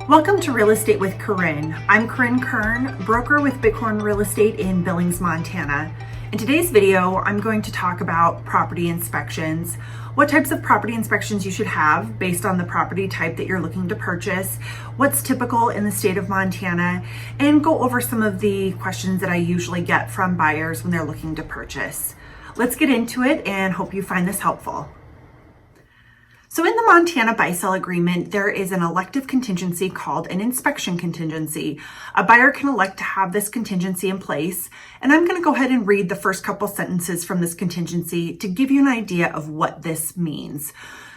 Welcome to Real Estate with Korynne. I'm Korynne, broker with Bighorn Real Estate in Billings, Montana. In today's video, I'm going to talk about property inspections, what types of property inspections you should have based on the property type that you're looking to purchase, what's typical in the state of Montana, and go over some of the questions that I usually get from buyers when they're looking to purchase. Let's get into it and hope you find this helpful. So in the Montana buy-sell agreement, there is an elective contingency called an inspection contingency. A buyer can elect to have this contingency in place, and I'm going to go ahead and read the first couple sentences from this contingency to give you an idea of what this means.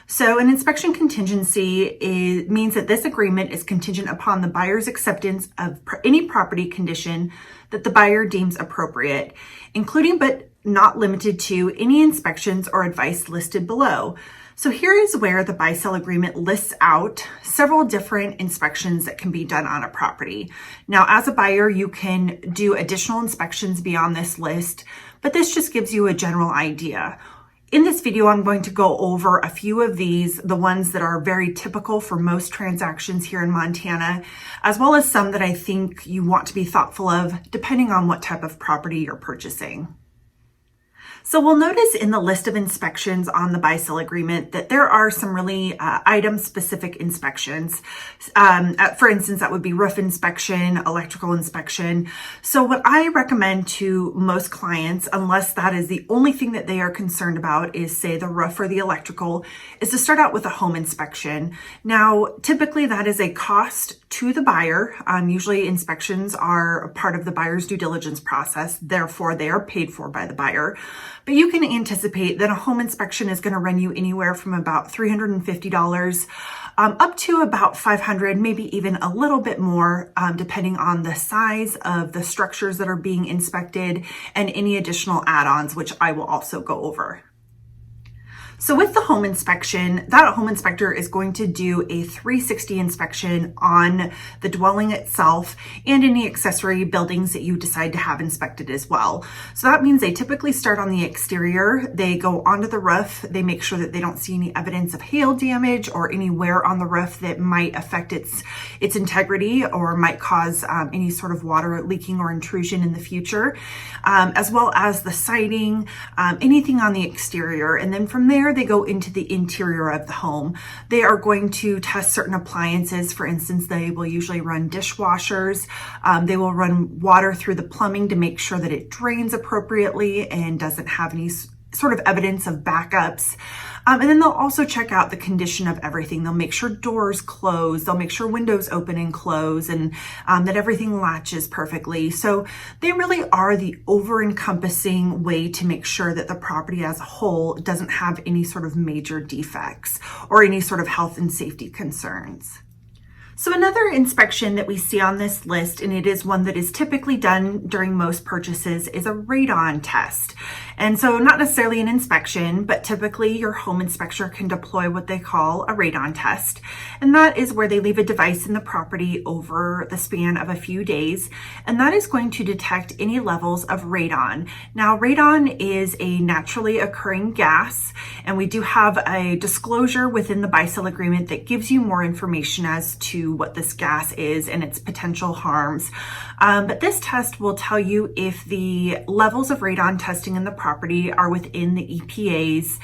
So an inspection contingency means that this agreement is contingent upon the buyer's acceptance of any property condition that the buyer deems appropriate, including but not limited to any inspections or advice listed below. So here is where the buy-sell agreement lists out several different inspections that can be done on a property. Now, as a buyer, you can do additional inspections beyond this list, but this just gives you a general idea. In this video, I'm going to go over a few of these, the ones that are very typical for most transactions here in Montana, as well as some that I think you want to be thoughtful of depending on what type of property you're purchasing. So we'll notice in the list of inspections on the buy-sell agreement that there are some really item-specific inspections. For instance, that would be roof inspection, electrical inspection. So what I recommend to most clients, unless that is the only thing that they are concerned about is, say, the roof or the electrical, is to start out with a home inspection. Now, typically that is a cost to the buyer. Usually inspections are a part of the buyer's due diligence process, therefore they are paid for by the buyer. But you can anticipate that a home inspection is going to run you anywhere from about $350 up to about $500, maybe even a little bit more, depending on the size of the structures that are being inspected and any additional add-ons, which I will also go over. So with the home inspection, that home inspector is going to do a 360 inspection on the dwelling itself and any accessory buildings that you decide to have inspected as well. So that means they typically start on the exterior, they go onto the roof, they make sure that they don't see any evidence of hail damage or any wear on the roof that might affect its integrity or might cause any sort of water leaking or intrusion in the future, as well as the siding, anything on the exterior. And then from there, they go into the interior of the home. They are going to test certain appliances. For instance, they will usually run dishwashers. They will run water through the plumbing to make sure that it drains appropriately and doesn't have any sort of evidence of backups. And then they'll also check out the condition of everything. They'll make sure doors close, they'll make sure windows open and close, and that everything latches perfectly. So they really are the over-encompassing way to make sure that the property as a whole doesn't have any sort of major defects or any sort of health and safety concerns. So another inspection that we see on this list, and it is one that is typically done during most purchases, is a radon test. And so not necessarily an inspection, but typically your home inspector can deploy what they call a radon test. And that is where they leave a device in the property over the span of a few days. And that is going to detect any levels of radon. Now, radon is a naturally occurring gas, and we do have a disclosure within the buy-sell agreement that gives you more information as to what this gas is and its potential harms. But this test will tell you if the levels of radon testing in the property are within the EPA's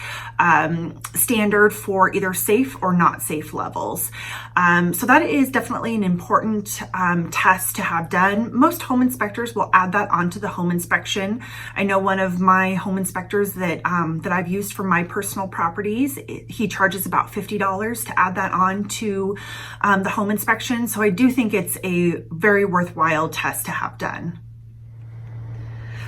standard for either safe or not safe levels. So that is definitely an important test to have done. Most home inspectors will add that onto the home inspection. I know one of my home inspectors that I've used for my personal properties, he charges about $50 to add that on to the home inspection. So I do think it's a very worthwhile test to have done.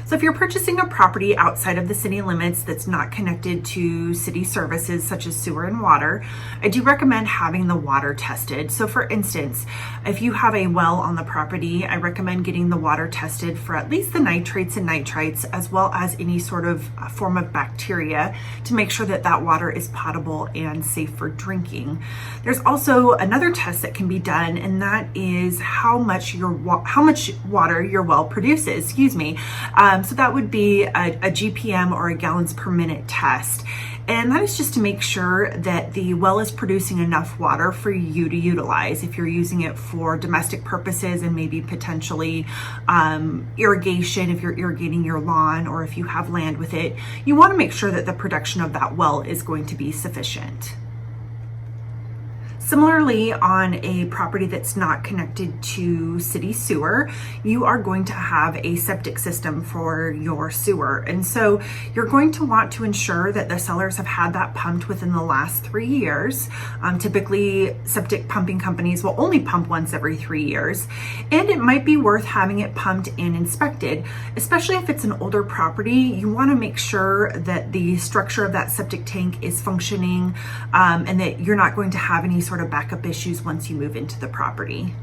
So if you're purchasing a property outside of the city limits that's not connected to city services such as sewer and water, I do recommend having the water tested. So for instance, if you have a well on the property, I recommend getting the water tested for at least the nitrates and nitrites, as well as any sort of form of bacteria, to make sure that that water is potable and safe for drinking. There's also another test that can be done, and that is how much water your well produces, So that would be a GPM or a gallons per minute test. And that is just to make sure that the well is producing enough water for you to utilize. If you're using it for domestic purposes and maybe potentially irrigation, if you're irrigating your lawn or if you have land with it, you want to make sure that the production of that well is going to be sufficient. Similarly, on a property that's not connected to city sewer, you are going to have a septic system for your sewer. And so you're going to want to ensure that the sellers have had that pumped within the last 3 years. Typically, septic pumping companies will only pump once every 3 years. And it might be worth having it pumped and inspected, especially if it's an older property. You want to make sure that the structure of that septic tank is functioning and that you're not going to have any sort of backup issues once you move into the property.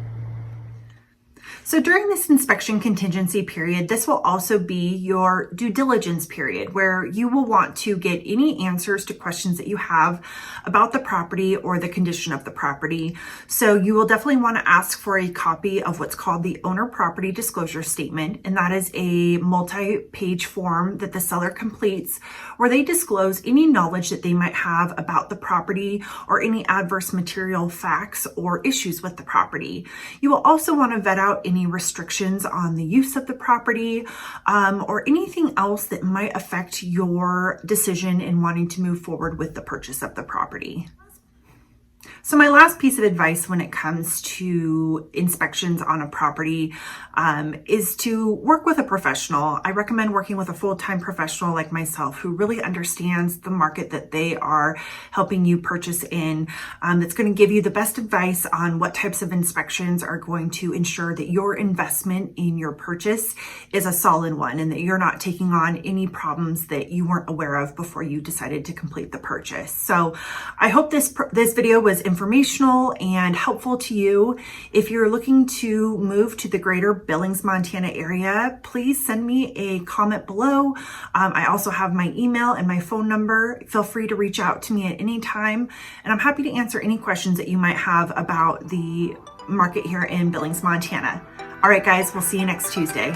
So during this inspection contingency period, this will also be your due diligence period where you will want to get any answers to questions that you have about the property or the condition of the property. So you will definitely want to ask for a copy of what's called the owner property disclosure statement. And that is a multi-page form that the seller completes where they disclose any knowledge that they might have about the property or any adverse material facts or issues with the property. You will also want to vet out any restrictions on the use of the property or anything else that might affect your decision in wanting to move forward with the purchase of the property. So my last piece of advice when it comes to inspections on a property is to work with a professional. I recommend working with a full-time professional like myself who really understands the market that they are helping you purchase in, that's going to give you the best advice on what types of inspections are going to ensure that your investment in your purchase is a solid one and that you're not taking on any problems that you weren't aware of before you decided to complete the purchase. So I hope this video was informational and helpful to you. If you're looking to move to the greater Billings, Montana area, please send me a comment below. I also have my email and my phone number. Feel free to reach out to me at any time, and I'm happy to answer any questions that you might have about the market here in Billings, Montana. All right, guys, we'll see you next Tuesday.